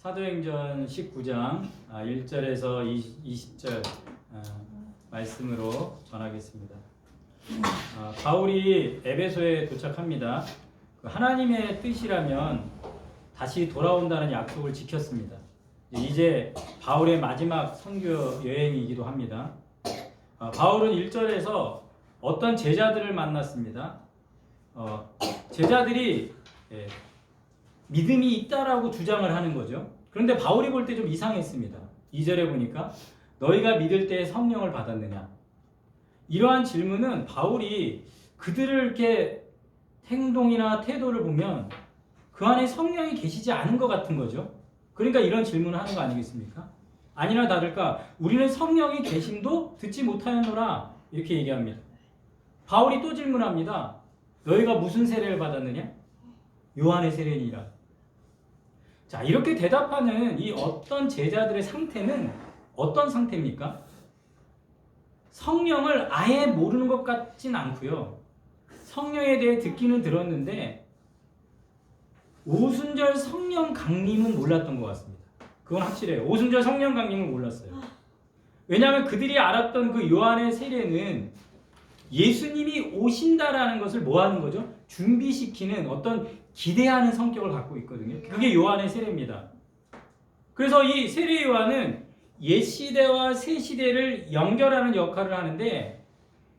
사도행전 19장 1절에서 20절 말씀으로 전하겠습니다. 바울이 에베소에 도착합니다. 하나님의 뜻이라면 다시 돌아온다는 약속을 지켰습니다. 이제 바울의 마지막 선교 여행이기도 합니다. 바울은 1절에서 어떤 제자들을 만났습니다. 제자들이 믿음이 있다라고 주장을 하는 거죠. 그런데 바울이 볼 때 좀 이상했습니다. 2절에 보니까 너희가 믿을 때 성령을 받았느냐? 이러한 질문은 바울이 그들을 이렇게 행동이나 태도를 보면 그 안에 성령이 계시지 않은 것 같은 거죠. 그러니까 이런 질문을 하는 거 아니겠습니까? 아니나 다를까 우리는 성령이 계심도 듣지 못하였노라 이렇게 얘기합니다. 바울이 또 질문합니다. 너희가 무슨 세례를 받았느냐? 요한의 세례니라. 자, 이렇게 대답하는 이 어떤 제자들의 상태는 어떤 상태입니까? 성령을 아예 모르는 것 같진 않고요. 성령에 대해 듣기는 들었는데 오순절 성령 강림은 몰랐던 것 같습니다. 그건 확실해요. 오순절 성령 강림은 몰랐어요. 왜냐하면 그들이 알았던 그 요한의 세례는 예수님이 오신다라는 것을 뭐 하는 거죠? 준비시키는 어떤 기대하는 성격을 갖고 있거든요. 그게 요한의 세례입니다. 그래서 이 세례 요한은 옛 시대와 새 시대를 연결하는 역할을 하는데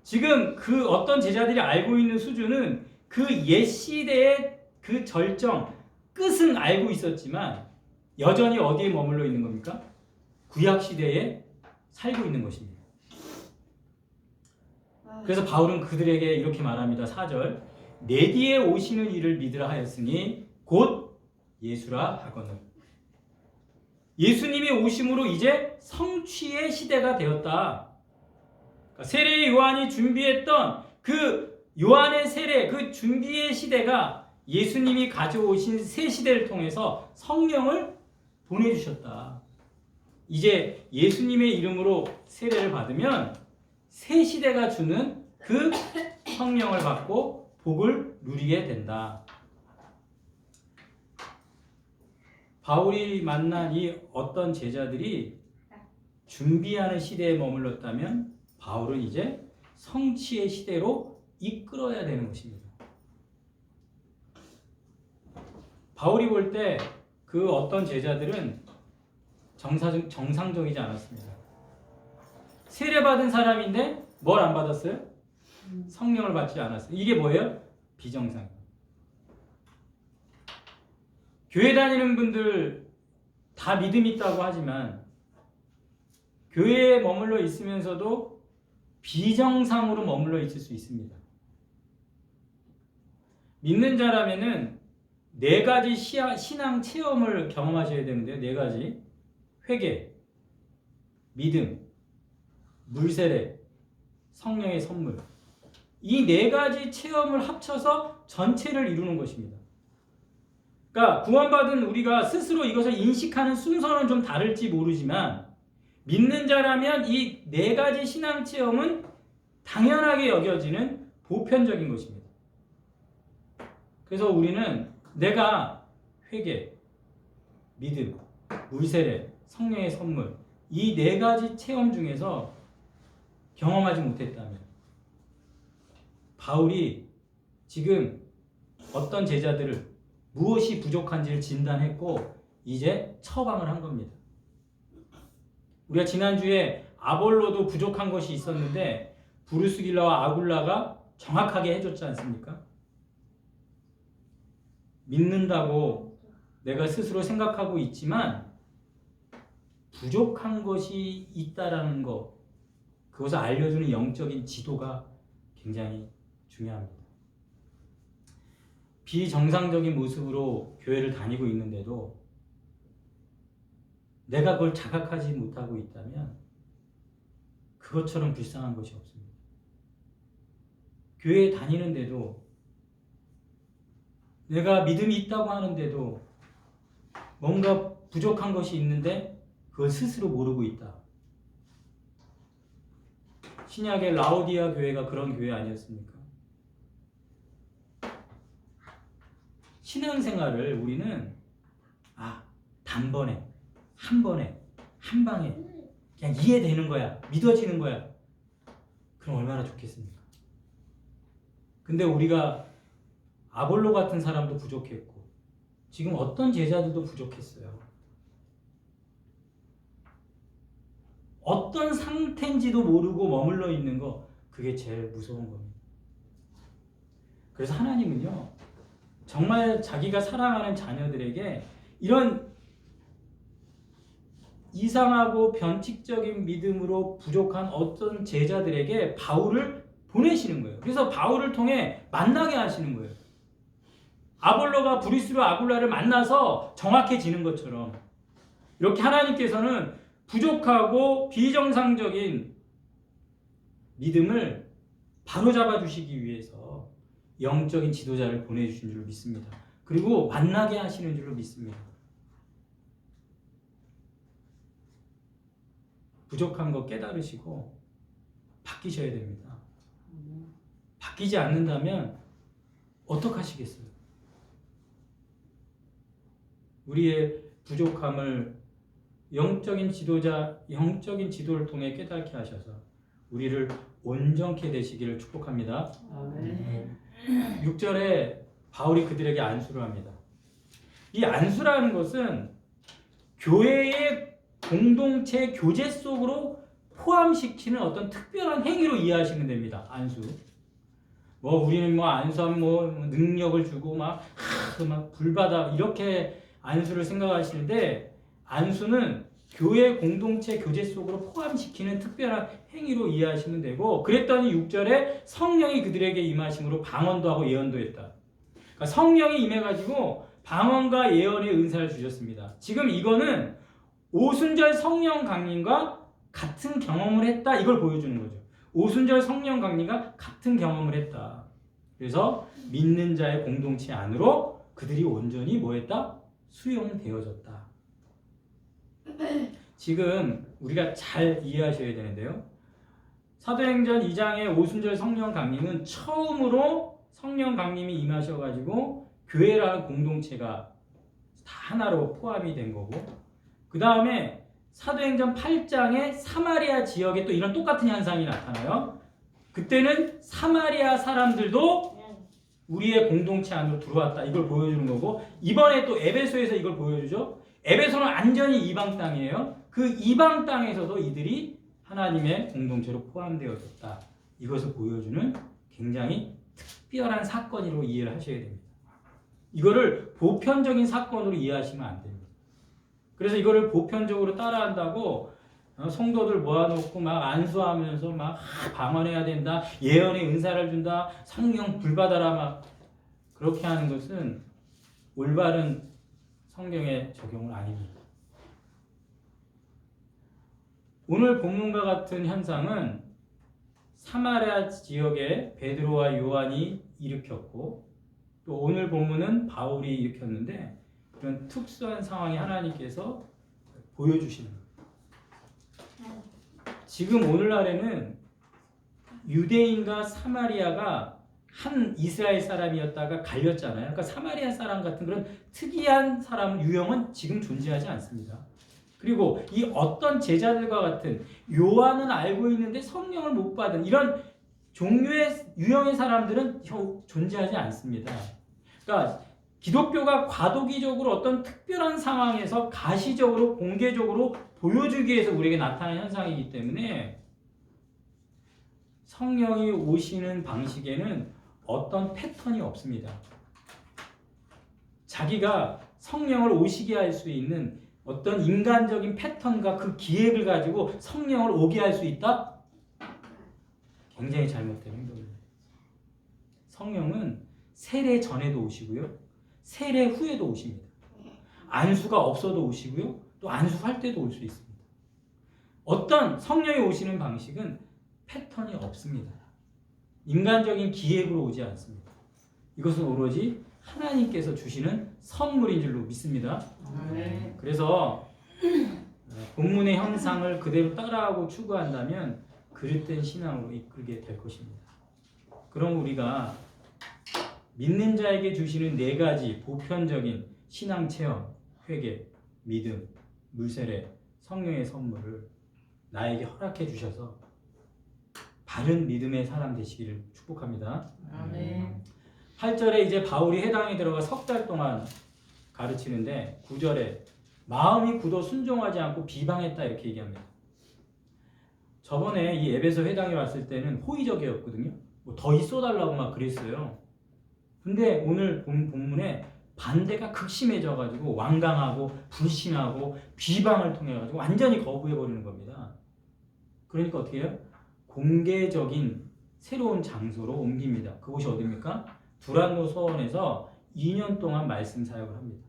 지금 그 어떤 제자들이 알고 있는 수준은 그 옛 시대의 그 절정, 끝은 알고 있었지만 여전히 어디에 머물러 있는 겁니까? 구약 시대에 살고 있는 것입니다. 그래서 바울은 그들에게 이렇게 말합니다. 4절 내 뒤에 오시는 이를 믿으라 하였으니 곧 예수라 하거늘. 예수님이 오심으로 이제 성취의 시대가 되었다. 그러니까 세례 요한이 준비했던 그 요한의 세례, 그 준비의 시대가 예수님이 가져오신 새 시대를 통해서 성령을 보내주셨다. 이제 예수님의 이름으로 세례를 받으면 새 시대가 주는 그 성령을 받고 복을 누리게 된다. 바울이 만난 이 어떤 제자들이 준비하는 시대에 머물렀다면 바울은 이제 성취의 시대로 이끌어야 되는 것입니다. 바울이 볼 때 그 어떤 제자들은 정상적이지 않았습니다. 세례받은 사람인데 뭘 안 받았어요? 성령을 받지 않았어요. 이게 뭐예요? 비정상. 교회 다니는 분들 다 믿음 있다고 하지만 교회에 머물러 있으면서도 비정상으로 머물러 있을 수 있습니다. 믿는 자라면은 4가지 신앙 체험을 경험하셔야 되는데요. 4가지. 회개, 믿음, 물세례, 성령의 선물. 이 4가지 체험을 합쳐서 전체를 이루는 것입니다. 그러니까 구원받은 우리가 스스로 이것을 인식하는 순서는 좀 다를지 모르지만 믿는 자라면 이 4가지 신앙 체험은 당연하게 여겨지는 보편적인 것입니다. 그래서 우리는 내가 회개, 믿음, 물세례, 성령의 선물 이 4가지 체험 중에서 경험하지 못했다면 바울이 지금 어떤 제자들을 무엇이 부족한지를 진단했고 이제 처방을 한 겁니다. 우리가 지난주에 아볼로도 부족한 것이 있었는데 브루스길라와 아굴라가 정확하게 해줬지 않습니까? 믿는다고 내가 스스로 생각하고 있지만 부족한 것이 있다라는 것, 그것을 알려주는 영적인 지도가 굉장히 중요합니다. 비정상적인 모습으로 교회를 다니고 있는데도 내가 그걸 자각하지 못하고 있다면 그것처럼 불쌍한 것이 없습니다. 교회에 다니는데도 내가 믿음이 있다고 하는데도 뭔가 부족한 것이 있는데 그걸 스스로 모르고 있다. 신약의 라오디아 교회가 그런 교회 아니었습니까? 신앙생활을 우리는 단번에, 한 번에, 한 방에 그냥 이해되는 거야. 믿어지는 거야. 그럼 얼마나 좋겠습니까? 근데 우리가 아볼로 같은 사람도 부족했고 지금 어떤 제자들도 부족했어요. 어떤 상태인지도 모르고 머물러 있는 거, 그게 제일 무서운 겁니다. 그래서 하나님은요, 정말 자기가 사랑하는 자녀들에게 이런 이상하고 변칙적인 믿음으로 부족한 어떤 제자들에게 바울을 보내시는 거예요. 그래서 바울을 통해 만나게 하시는 거예요. 아볼로가 브리스로 아굴라를 만나서 정확해지는 것처럼 이렇게 하나님께서는 부족하고 비정상적인 믿음을 바로잡아 주시기 위해서 영적인 지도자를 보내주신 줄로 믿습니다. 그리고 만나게 하시는 줄로 믿습니다. 부족한 거 깨달으시고 바뀌셔야 됩니다. 바뀌지 않는다면 어떡하시겠어요? 우리의 부족함을 영적인 지도자, 영적인 지도를 통해 깨닫게 하셔서 우리를 온전케 되시기를 축복합니다. 아멘. 6절에 바울이 그들에게 안수를 합니다. 이 안수라는 것은 교회의 공동체 교제 속으로 포함시키는 어떤 특별한 행위로 이해하시면 됩니다. 안수. 우리는 안수하면 능력을 주고 막 불받아 이렇게 안수를 생각하시는데, 안수는 교회 공동체 교제 속으로 포함시키는 특별한 행위로 이해하시면 되고, 그랬더니 6절에 성령이 그들에게 임하심으로 방언도 하고 예언도 했다. 그러니까 성령이 임해가지고 방언과 예언의 은사를 주셨습니다. 지금 이거는 오순절 성령 강림과 같은 경험을 했다, 이걸 보여주는 거죠. 오순절 성령 강림과 같은 경험을 했다. 그래서 믿는 자의 공동체 안으로 그들이 온전히 뭐했다? 수용되어졌다. 지금 우리가 잘 이해하셔야 되는데요. 사도행전 2장의 오순절 성령 강림은 처음으로 성령 강림이 임하셔가지고 교회라는 공동체가 다 하나로 포함이 된 거고, 그 다음에 사도행전 8장의 사마리아 지역에 또 이런 똑같은 현상이 나타나요. 그때는 사마리아 사람들도 우리의 공동체 안으로 들어왔다, 이걸 보여주는 거고, 이번에 또 에베소에서 이걸 보여주죠. 에베소는 완전히 이방 땅이에요. 그 이방 땅에서도 이들이 하나님의 공동체로 포함되어졌다, 이것을 보여주는 굉장히 특별한 사건으로 이해를 하셔야 됩니다. 이거를 보편적인 사건으로 이해하시면 안 됩니다. 그래서 이거를 보편적으로 따라한다고 성도들 모아놓고 막 안수하면서 막 방언해야 된다, 예언의 은사를 준다, 성령 불받아라 막 그렇게 하는 것은 올바른 성경의 적용은 아닙니다. 오늘 본문과 같은 현상은 사마리아 지역에 베드로와 요한이 일으켰고, 또 오늘 본문은 바울이 일으켰는데, 그런 특수한 상황이 하나님께서 보여주시는 거예요. 지금 오늘날에는 유대인과 사마리아가 한 이스라엘 사람이었다가 갈렸잖아요. 그러니까 사마리아 사람 같은 그런 특이한 사람 유형은 지금 존재하지 않습니다. 그리고 이 어떤 제자들과 같은 요한은 알고 있는데 성령을 못 받은 이런 종류의 유형의 사람들은 존재하지 않습니다. 그러니까 기독교가 과도기적으로 어떤 특별한 상황에서 가시적으로 공개적으로 보여주기 위해서 우리에게 나타나는 현상이기 때문에 성령이 오시는 방식에는 어떤 패턴이 없습니다. 자기가 성령을 오시게 할 수 있는 어떤 인간적인 패턴과 그 기획을 가지고 성령을 오게 할 수 있다? 굉장히 잘못된 행동입니다. 성령은 세례 전에도 오시고요, 세례 후에도 오십니다. 안수가 없어도 오시고요, 또 안수할 때도 올 수 있습니다. 어떤 성령이 오시는 방식은 패턴이 없습니다. 인간적인 기획으로 오지 않습니다. 이것은 오로지 하나님께서 주시는 선물인 줄로 믿습니다. 그래서 본문의 형상을 그대로 따라하고 추구한다면 그릇된 신앙으로 이끌게 될 것입니다. 그럼 우리가 믿는 자에게 주시는 4가지 보편적인 신앙 체험, 회개, 믿음, 물세례, 성령의 선물을 나에게 허락해 주셔서 바른 믿음의 사람 되시기를 축복합니다. 아멘. 8절에 이제 바울이 회당에 들어가 석 달 동안 가르치는데 9절에 마음이 굳어 순종하지 않고 비방했다 이렇게 얘기합니다. 저번에 이 에베소 회당에 왔을 때는 호의적이었거든요. 뭐 더 있어달라고 막 그랬어요. 근데 오늘 본문에 반대가 극심해져가지고 완강하고 불신하고 비방을 통해가지고 완전히 거부해버리는 겁니다. 그러니까 어떻게 해요? 공개적인 새로운 장소로 옮깁니다. 그곳이 어디입니까? 두란노 서원에서 2년 동안 말씀 사역을 합니다.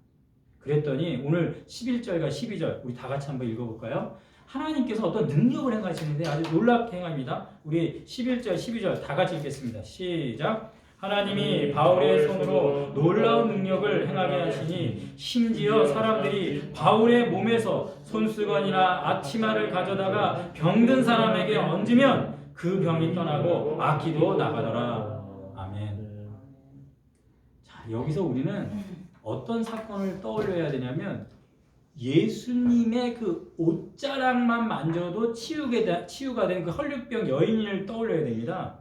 그랬더니 오늘 11절과 12절 우리 다 같이 한번 읽어볼까요? 하나님께서 어떤 능력을 행하시는데 아주 놀랍게 행합니다. 우리 11절, 12절 다 같이 읽겠습니다. 시작! 하나님이 바울의 손으로 놀라운 능력을 행하게 하시니 심지어 사람들이 바울의 몸에서 손수건이나 앞치마를 가져다가 병든 사람에게 얹으면 그 병이 떠나고 악기도 나가더라. 아멘. 자, 여기서 우리는 어떤 사건을 떠올려야 되냐면 예수님의 그 옷자락만 만져도 치유가 된 그 혈루병 여인을 떠올려야 됩니다.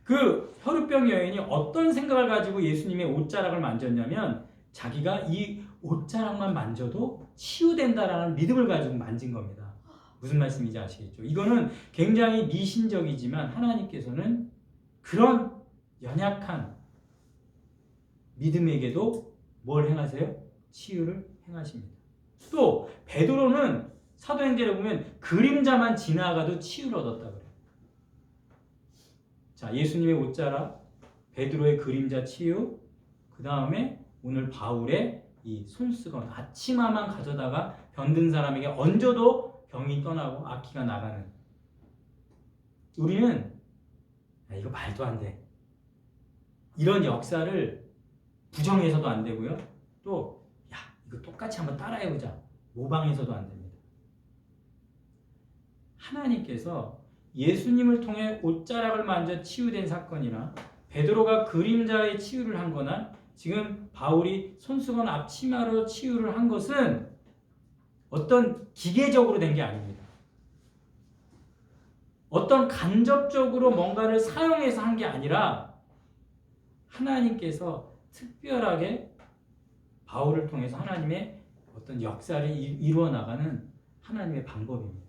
그 혈루병 여인이 어떤 생각을 가지고 예수님의 옷자락을 만졌냐면 자기가 이 옷자락만 만져도 치유된다라는 믿음을 가지고 만진 겁니다. 무슨 말씀인지 아시겠죠? 이거는 굉장히 미신적이지만 하나님께서는 그런 연약한 믿음에게도 뭘 행하세요? 치유를 행하십니다. 또 베드로는 사도행전에 보면 그림자만 지나가도 치유를 얻었다 그래요. 자, 예수님의 옷자락, 베드로의 그림자 치유, 그 다음에 오늘 바울의 이 손수건, 앞치마만 가져다가 병든 사람에게 얹어도 병이 떠나고 악기가 나가는. 우리는 이거 말도 안 돼. 이런 역사를 부정해서도 안 되고요. 또 이거 똑같이 한번 따라해보자. 모방해서도 안 됩니다. 하나님께서 예수님을 통해 옷자락을 만져 치유된 사건이나 베드로가 그림자의 치유를 한 거나 지금 바울이 손수건 앞치마로 치유를 한 것은 어떤 기계적으로 된 게 아닙니다. 어떤 간접적으로 뭔가를 사용해서 한 게 아니라 하나님께서 특별하게 바울을 통해서 하나님의 어떤 역사를 이루어 나가는 하나님의 방법입니다.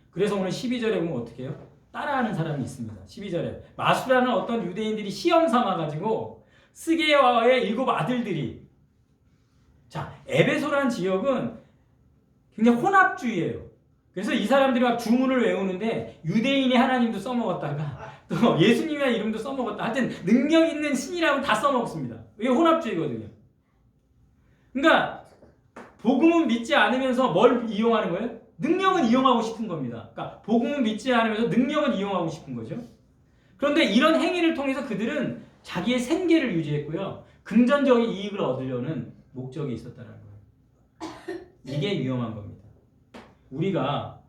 그래서 오늘 12절에 보면 어떻게 해요? 따라하는 사람이 있습니다. 12절에 마수라는 어떤 유대인들이 시험 삼아가지고 스게와의 7 아들들이, 자, 에베소라는 지역은 굉장히 혼합주의예요. 그래서 이 사람들이 막 주문을 외우는데 유대인의 하나님도 써먹었다가 또 예수님의 이름도 써먹었다. 하여튼 능력 있는 신이라고 다 써먹습니다. 이게 혼합주의거든요. 그러니까 복음은 믿지 않으면서 뭘 이용하는 거예요? 능력은 이용하고 싶은 겁니다. 그러니까 복음은 믿지 않으면서 능력은 이용하고 싶은 거죠. 그런데 이런 행위를 통해서 그들은 자기의 생계를 유지했고요. 금전적인 이익을 얻으려는 목적이 있었다는 거예요. 이게 위험한 겁니다. 우리가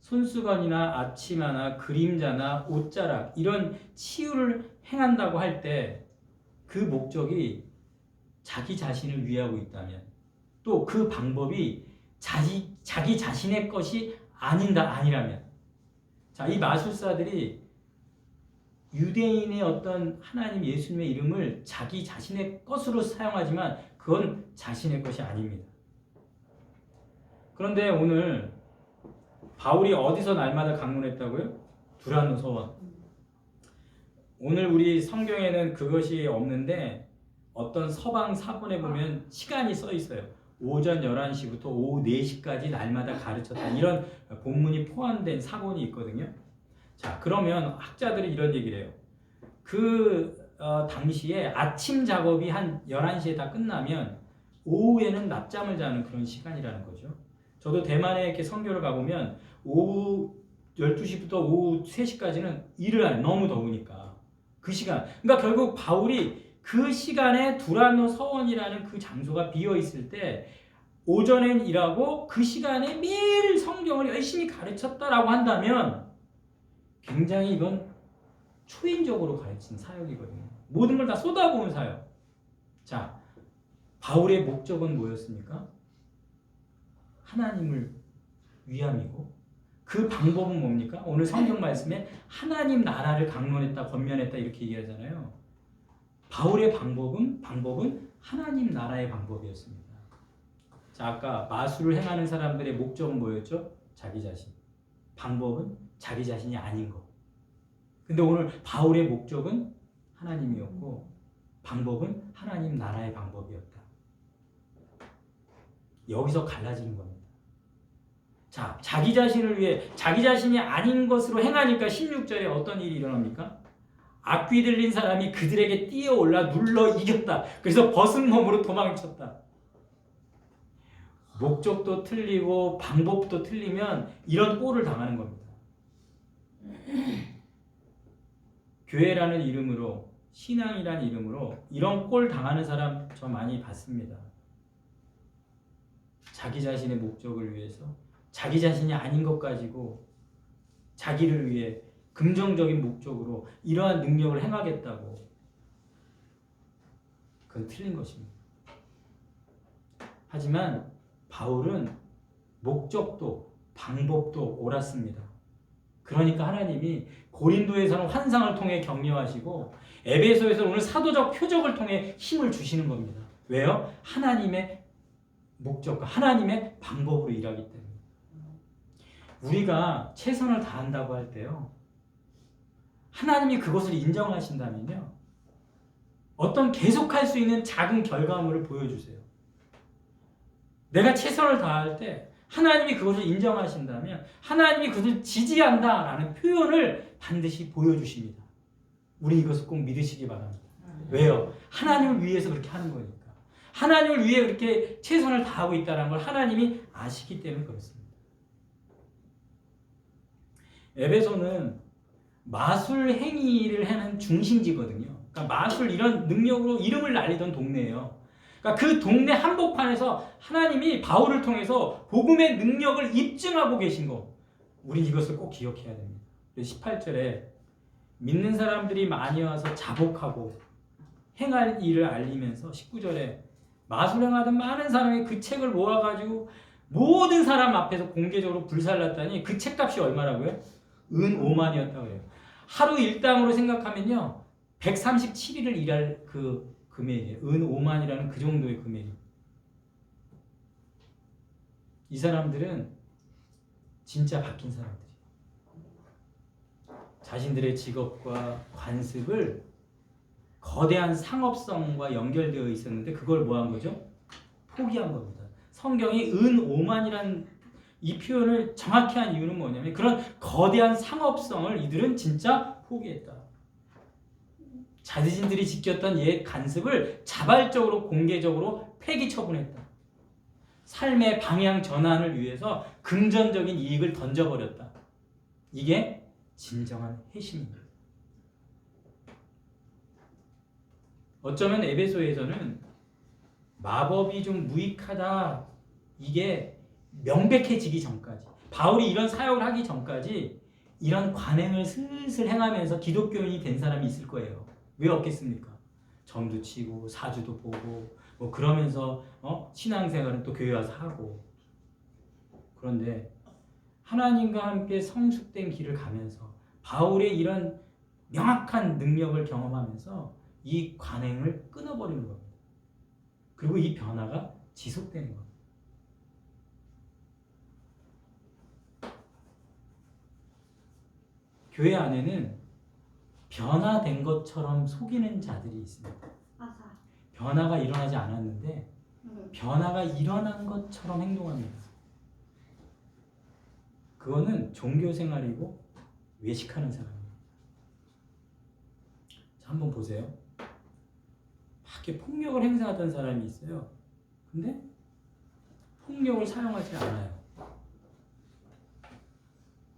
손수건이나 앞치마나 그림자나 옷자락 이런 치유를 행한다고 할 때 그 목적이 자기 자신을 위하고 있다면 또 그 방법이 자기 자신의 것이 아니라면, 자, 이 마술사들이 유대인의 어떤 하나님 예수님의 이름을 자기 자신의 것으로 사용하지만 그건 자신의 것이 아닙니다. 그런데 오늘 바울이 어디서 날마다 강론했다고요? 두란노 서원. 오늘 우리 성경에는 그것이 없는데 어떤 서방 사본에 보면 시간이 써 있어요. 오전 11시부터 오후 4시까지 날마다 가르쳤다. 이런 본문이 포함된 사본이 있거든요. 자, 그러면 학자들이 이런 얘기를 해요. 당시에 아침 작업이 한 11시에 다 끝나면 오후에는 낮잠을 자는 그런 시간이라는 거죠. 저도 대만에 이렇게 선교를 가보면 오후 12시부터 오후 3시까지는 일을 안 해요. 너무 더우니까. 그 시간. 그러니까 결국 바울이 그 시간에 두란노 서원이라는 그 장소가 비어 있을 때 오전엔 일하고 그 시간에 매일 성경을 열심히 가르쳤다라고 한다면 굉장히 이건 초인적으로 가르친 사역이거든요. 모든 걸 다 쏟아부은 사역. 자, 바울의 목적은 뭐였습니까? 하나님을 위함이고 그 방법은 뭡니까? 오늘 성경 말씀에 하나님 나라를 강론했다, 권면했다 이렇게 얘기하잖아요. 바울의 방법은 하나님 나라의 방법이었습니다. 자, 아까 마술을 행하는 사람들의 목적은 뭐였죠? 자기 자신. 방법은 자기 자신이 아닌 거. 근데 오늘 바울의 목적은 하나님이었고 방법은 하나님 나라의 방법이었다. 여기서 갈라지는 겁니다. 자, 자기 자신을 위해 자기 자신이 아닌 것으로 행하니까 16절에 어떤 일이 일어납니까? 악귀 들린 사람이 그들에게 뛰어올라 눌러 이겼다. 그래서 벗은 몸으로 도망쳤다. 목적도 틀리고 방법도 틀리면 이런 꼴을 당하는 겁니다. 교회라는 이름으로, 신앙이라는 이름으로 이런 꼴 당하는 사람 저 많이 봤습니다. 자기 자신의 목적을 위해서 자기 자신이 아닌 것 가지고 자기를 위해 긍정적인 목적으로 이러한 능력을 행하겠다고. 그건 틀린 것입니다. 하지만 바울은 목적도 방법도 옳았습니다. 그러니까 하나님이 고린도에서는 환상을 통해 격려하시고 에베소에서는 오늘 사도적 표적을 통해 힘을 주시는 겁니다. 왜요? 하나님의 목적과 하나님의 방법으로 일하기 때문에. 우리가 최선을 다한다고 할 때요, 하나님이 그것을 인정하신다면요, 어떤 계속할 수 있는 작은 결과물을 보여주세요. 내가 최선을 다할 때 하나님이 그것을 인정하신다면 하나님이 그것을 지지한다라는 표현을 반드시 보여주십니다. 우리 이것을 꼭 믿으시기 바랍니다. 왜요? 하나님을 위해서 그렇게 하는 거니까. 하나님을 위해 그렇게 최선을 다하고 있다는 걸 하나님이 아시기 때문에 그렇습니다. 에베소는 마술 행위를 하는 중심지거든요. 그러니까 마술 이런 능력으로 이름을 날리던 동네예요. 그러니까 그 동네 한복판에서 하나님이 바울을 통해서 복음의 능력을 입증하고 계신 거. 우리 이것을 꼭 기억해야 됩니다. 18절에 믿는 사람들이 많이 와서 자복하고 행할 일을 알리면서 19절에 마술 행하던 많은 사람이 그 책을 모아가지고 모든 사람 앞에서 공개적으로 불살랐다니 그 책값이 얼마라고요? 은 5만이었다고 해요. 하루 일당으로 생각하면요 137일을 일할 그 금액이에요. 은 5만이라는 그 정도의 금액이에요. 이 사람들은 진짜 바뀐 사람들이에요. 자신들의 직업과 관습을 거대한 상업성과 연결되어 있었는데 그걸 뭐 한 거죠? 포기한 겁니다. 성경이 은 5만이라는 이 표현을 정확히 한 이유는 뭐냐면 그런 거대한 상업성을 이들은 진짜 포기했다. 자신들이 지켰던 옛 관습을 자발적으로 공개적으로 폐기 처분했다. 삶의 방향 전환을 위해서 금전적인 이익을 던져버렸다. 이게 진정한 회심입니다. 어쩌면 에베소에서는 마법이 좀 무익하다 이게 명백해지기 전까지 바울이 이런 사역을 하기 전까지 이런 관행을 슬슬 행하면서 기독교인이 된 사람이 있을 거예요. 왜 없겠습니까? 점도 치고 사주도 보고 뭐 그러면서 신앙생활은 또 교회 와서 하고. 그런데 하나님과 함께 성숙된 길을 가면서 바울의 이런 명확한 능력을 경험하면서 이 관행을 끊어버리는 겁니다. 그리고 이 변화가 지속되는 겁니다. 교회 안에는 변화된 것처럼 속이는 자들이 있습니다. 변화가 일어나지 않았는데 변화가 일어난 것처럼 행동합니다. 그거는 종교생활이고 외식하는 사람입니다. 자, 한번 보세요. 막 이렇게 폭력을 행사하던 사람이 있어요. 근데 폭력을 사용하지 않아요.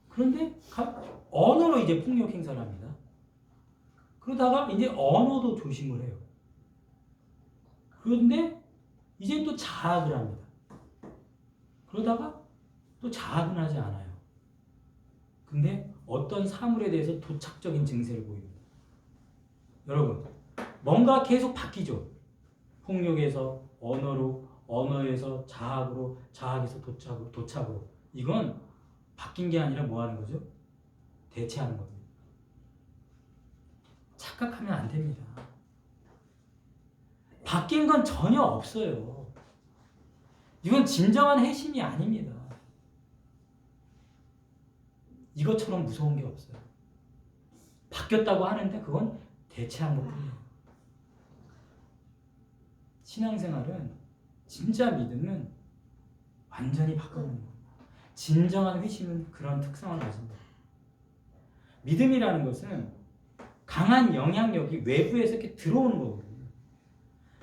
그런데 언어로 이제 폭력 행사를 합니다. 그러다가 이제 언어도 조심을 해요. 그런데 이제 또 자학을 합니다. 그러다가 또 자학은 하지 않아요. 근데 어떤 사물에 대해서 도착적인 증세를 보입니다. 여러분, 뭔가 계속 바뀌죠. 폭력에서 언어로, 언어에서 자학으로, 자학에서 도착으로, 도착으로. 이건 바뀐 게 아니라 뭐 하는 거죠? 대체하는 겁니다. 착각하면 안 됩니다. 바뀐 건 전혀 없어요. 이건 진정한 회심이 아닙니다. 이것처럼 무서운 게 없어요. 바뀌었다고 하는데 그건 대체한 것뿐이에요. 신앙생활은, 진짜 믿음은 완전히 바꿔놓는 겁니다. 진정한 회심은 그런 특성을 가집니다. 믿음이라는 것은 강한 영향력이 외부에서 이렇게 들어오는 거거든요.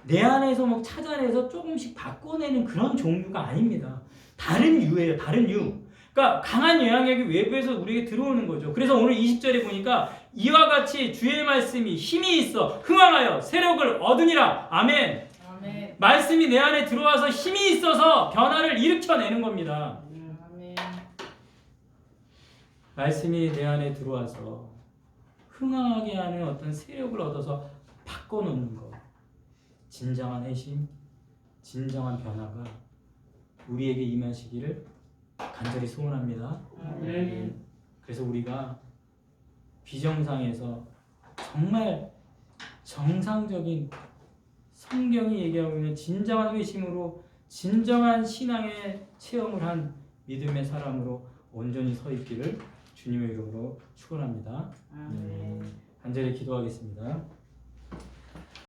내 안에서 뭐 찾아내서 조금씩 바꿔내는 그런 종류가 아닙니다. 다른 유예요, 다른 유. 그러니까 강한 영향력이 외부에서 우리에게 들어오는 거죠. 그래서 오늘 20절에 보니까 이와 같이 주의 말씀이 힘이 있어 흥황하여 세력을 얻으니라. 아멘. 아멘. 말씀이 내 안에 들어와서 힘이 있어서 변화를 일으켜내는 겁니다. 아멘. 말씀이 내 안에 들어와서 흥황하게 하는 어떤 세력을 얻어서 바꿔놓는 것. 진정한 회심, 진정한 변화가 우리에게 임하시기를 간절히 소원합니다. 아멘. 그래서 우리가 비정상에서 정말 정상적인 성경이 얘기하고 있는 진정한 회심으로 진정한 신앙의 체험을 한 믿음의 사람으로 온전히 서 있기를 주님의 이름으로 축원합니다. 아멘. 간절히 기도하겠습니다.